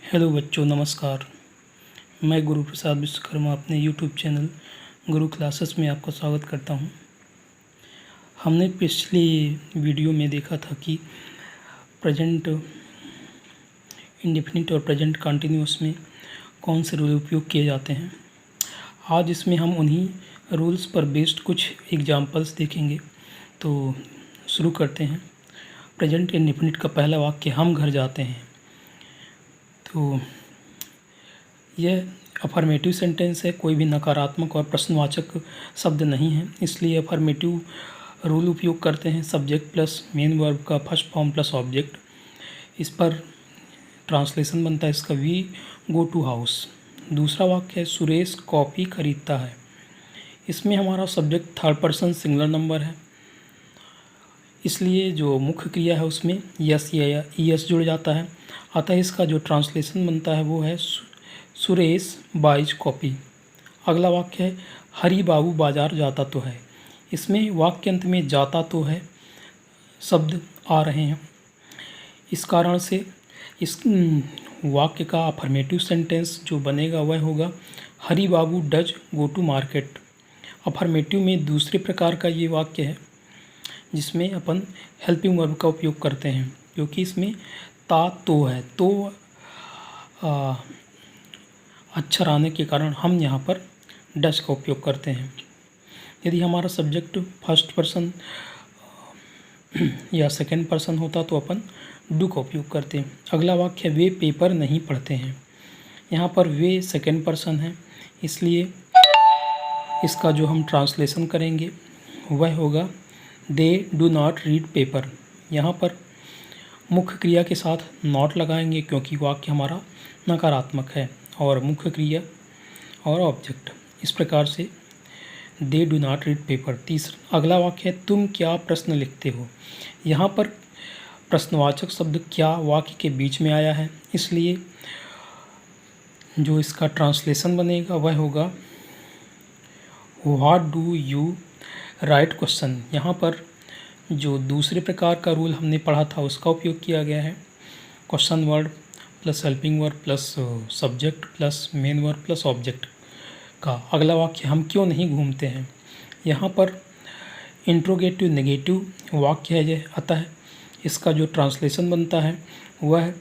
Hello बच्चों, नमस्कार। मैं गुरु प्रसाद विश्वकर्मा अपने यूट्यूब चैनल गुरु क्लासेस में आपका स्वागत करता हूं। हमने पिछली वीडियो में देखा था कि प्रेजेंट इंडेफिनिट और प्रेजेंट कंटिन्यूअस में कौन से रूल उपयोग किए जाते हैं। आज इसमें हम उन्हीं रूल्स पर बेस्ड कुछ एग्जांपल्स देखेंगे। तो शुरू करते हैं। प्रेजेंट इंडेफिनिट का पहला वाक्य, हम घर जाते हैं। तो यह अफर्मेटिव सेंटेंस है, कोई भी नकारात्मक और प्रश्नवाचक शब्द नहीं है, इसलिए अफर्मेटिव रूल उपयोग करते हैं। सब्जेक्ट प्लस मेन वर्ब का फर्स्ट फॉर्म प्लस ऑब्जेक्ट। इस पर ट्रांसलेशन बनता है इसका, वी गो टू हाउस। दूसरा वाक्य है, सुरेश कॉफ़ी खरीदता है। इसमें हमारा subject third person singular number है, इसलिए जो मुख्य क्रिया है उसमें यस या ईएस जुड़ जाता है। अतः इसका जो ट्रांसलेशन बनता है वो है सुरेश बाइज कॉपी। अगला वाक्य है, हरी बाबू बाजार जाता तो है। इसमें वाक्य अंत में जाता तो है शब्द आ रहे हैं, इस कारण से इस वाक्य का अफर्मेटिव सेंटेंस जो बनेगा वह होगा, Hari Babu does go to market. Affirmative में दूसरे प्रकार का ये वाक्य है जिसमें अपन हेल्पिंग वर्ब का उपयोग करते हैं, क्योंकि इसमें ता तो है, तो अक्षर आने के कारण हम यहाँ पर डज का उपयोग करते हैं। यदि हमारा सब्जेक्ट फर्स्ट पर्सन या सेकंड पर्सन होता तो अपन डू का उपयोग करते हैं। अगला वाक्य, वे पेपर नहीं पढ़ते हैं। यहाँ पर वे सेकंड पर्सन है, इसलिए इसका जो हम ट्रांसलेशन करेंगे वह होगा, they do not read paper. यहाँ पर मुख्य क्रिया के साथ नॉट लगाएंगे क्योंकि वाक्य हमारा नकारात्मक है, और मुख्य क्रिया और ऑब्जेक्ट। इस प्रकार से they do not read paper. तीसरा अगला वाक्य है, तुम क्या प्रश्न लिखते हो। यहाँ पर प्रश्नवाचक शब्द क्या वाक्य के बीच में आया है, इसलिए जो इसका ट्रांसलेशन बनेगा वह होगा, what do you right question. यहाँ पर जो दूसरे प्रकार का रूल हमने पढ़ा था उसका उपयोग किया गया है, question word plus helping verb plus subject plus main verb plus object का। अगला वाक्य, हम क्यों नहीं घूमते हैं। यहाँ पर इंट्रोगेटिव नेगेटिव वाक्य है ये, अतः इसका जो ट्रांसलेशन बनता है वह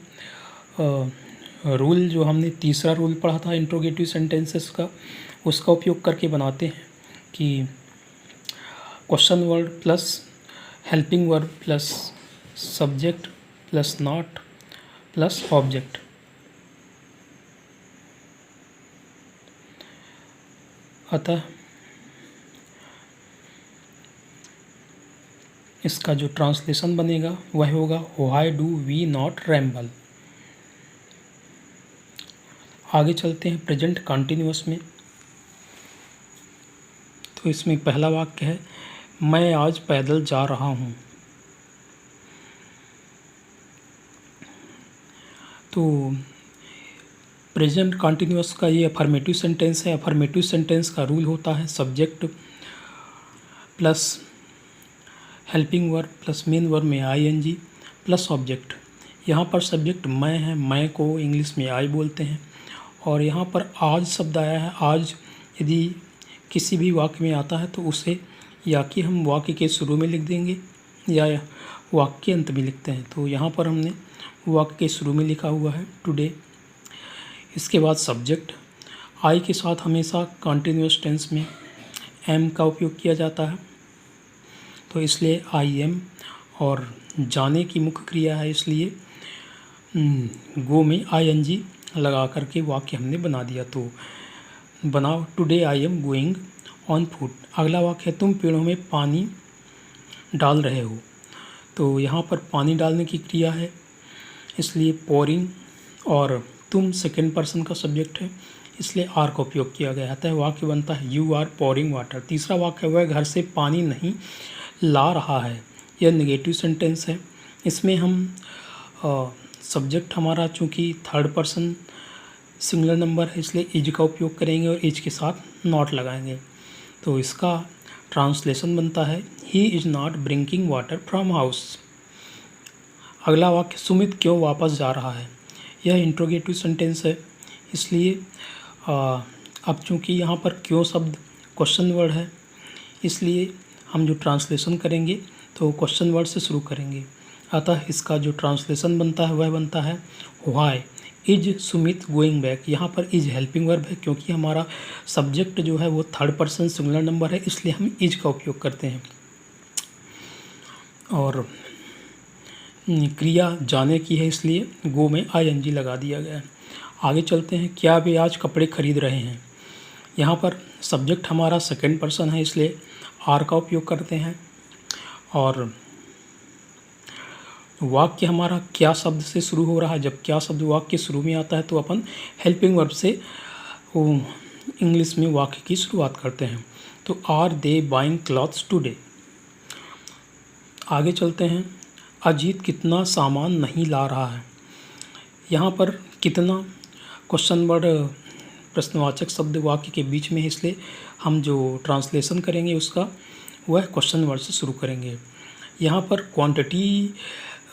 रूल जो हमने तीसरा रूल पढ़ा था इंट्रोगेटिव सेंटेंसेस का, उसका उपयोग करके बनाते हैं कि question word plus helping verb plus subject plus not plus object. अतः इसका जो ट्रांसलेशन बनेगा वह होगा, why do we not ramble. आगे चलते हैं प्रेजेंट कंटिन्यूअस में। तो इसमें पहला वाक्य है, मैं आज पैदल जा रहा हूँ। तो प्रेजेंट कंटिन्यूअस का ये अफर्मेटिव सेंटेंस है। अफर्मेटिव सेंटेंस का रूल होता है, subject plus helping verb plus main verb में आईएनजी प्लस ऑब्जेक्ट। यहाँ पर सब्जेक्ट मैं है, मैं को इंग्लिश में आई बोलते हैं, और यहाँ पर आज शब्द आया है। आज यदि किसी भी वाक्य में आता है तो उसे या कि हम वाक्य के शुरू में लिख देंगे या वाक्य के अंत में लिखते हैं। तो यहाँ पर हमने वाक्य के शुरू में लिखा हुआ है टुडे। इसके बाद सब्जेक्ट आई के साथ हमेशा कंटिन्यूअस टेंस में एम का उपयोग किया जाता है, तो इसलिए आई एम, और जाने की मुख्य क्रिया है इसलिए गो में आईएनजी लगा करके वाक्य हमने बना दिया। तो बनाओ, today I am going on foot. अगला वाक्य है, तुम पेड़ों में पानी डाल रहे हो। तो यहाँ पर पानी डालने की क्रिया है, इसलिए पोरिंग, और तुम सेकंड पर्सन का सब्जेक्ट है इसलिए आर का उपयोग किया गया है। वाक्य बनता है, यू आर पोरिंग वाटर। तीसरा वाक्य है, वह घर से पानी नहीं ला रहा है। यह नेगेटिव सेंटेंस है। इसमें हम सब्जेक्ट हमारा चूँकि थर्ड पर्सन सिंगुलर नंबर है इसलिए इज का उपयोग करेंगे और इज के साथ नॉट लगाएंगे। तो इसका ट्रांसलेशन बनता है, he is not bringing water from house. अगला वाक्य, सुमित क्यों वापस जा रहा है। यह इंट्रोगेटिव सेंटेंस है, इसलिए अब चूँकि यहाँ पर क्यों शब्द क्वेश्चन वर्ड है, इसलिए हम जो ट्रांसलेशन करेंगे तो क्वेश्चन वर्ड से शुरू करेंगे। अतः इसका जो ट्रांसलेशन बनता है वह बनता है why is Sumit going back. यहाँ पर इज हेल्पिंग वर्ब है, क्योंकि हमारा सब्जेक्ट जो है वो थर्ड पर्सन सिंगुलर नंबर है, इसलिए हम इज का उपयोग करते हैं। और क्रिया जाने की है, इसलिए गो में ING लगा दिया गया है। आगे चलते हैं। क्या वे आज कपड़े खरीद रहे हैं। यहाँ पर सब्जेक्ट हमारा सेकंड पर्सन है, इसलिए आर का उपयोग करते हैं। और वाक्य हमारा क्या शब्द से शुरू हो रहा है। जब क्या शब्द वाक्य शुरू में आता है तो अपन हेल्पिंग वर्ब से इंग्लिश में वाक्य की शुरुआत करते हैं। तो are they buying clothes today. आगे चलते हैं। अजीत कितना सामान नहीं ला रहा है। यहाँ पर कितना क्वेश्चन वर्ड प्रश्नवाचक शब्द वाक्य के बीच में है, इसलिए हम जो ट्रांसलेशन करेंगे उसका वह क्वेश्चन वर्ड से शुरू करेंगे। यहाँ पर क्वांटिटी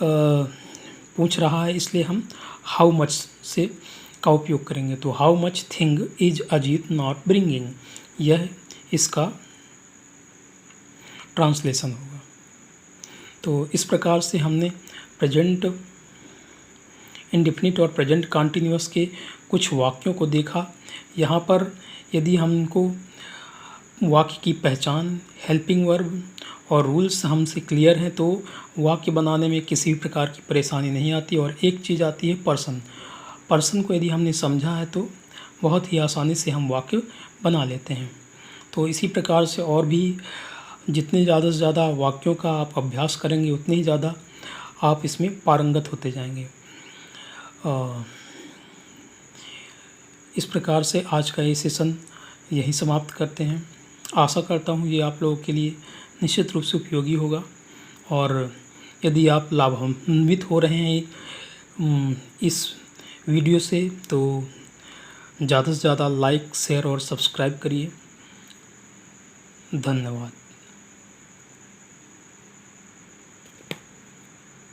पूछ रहा है, इसलिए हम हाउ मच से का उपयोग करेंगे। तो how much thing is Ajit not bringing, यह इसका ट्रांसलेशन होगा। तो इस प्रकार से हमने प्रेजेंट इंडेफिनिट और प्रेजेंट कॉन्टिन्यूअस के कुछ वाक्यों को देखा। यहाँ पर यदि हमको वाक्य की पहचान, हेल्पिंग वर्ब और रूल्स हमसे क्लियर हैं तो वाक्य बनाने में किसी भी प्रकार की परेशानी नहीं आती। और एक चीज़ आती है पर्सन। पर्सन को यदि हमने समझा है तो बहुत ही आसानी से हम वाक्य बना लेते हैं। तो इसी प्रकार से और भी जितने ज़्यादा से ज़्यादा वाक्यों का आप अभ्यास करेंगे उतनी ही ज़्यादा आप इसमें पारंगत होते जाएंगे। इस प्रकार से आज का ये सेशन यही समाप्त करते हैं। आशा करता हूँ ये आप लोगों के लिए निश्चित रूप से उपयोगी होगा। और यदि आप लाभान्वित हो रहे हैं इस वीडियो से तो ज़्यादा से ज़्यादा लाइक, शेयर और सब्सक्राइब करिए। धन्यवाद।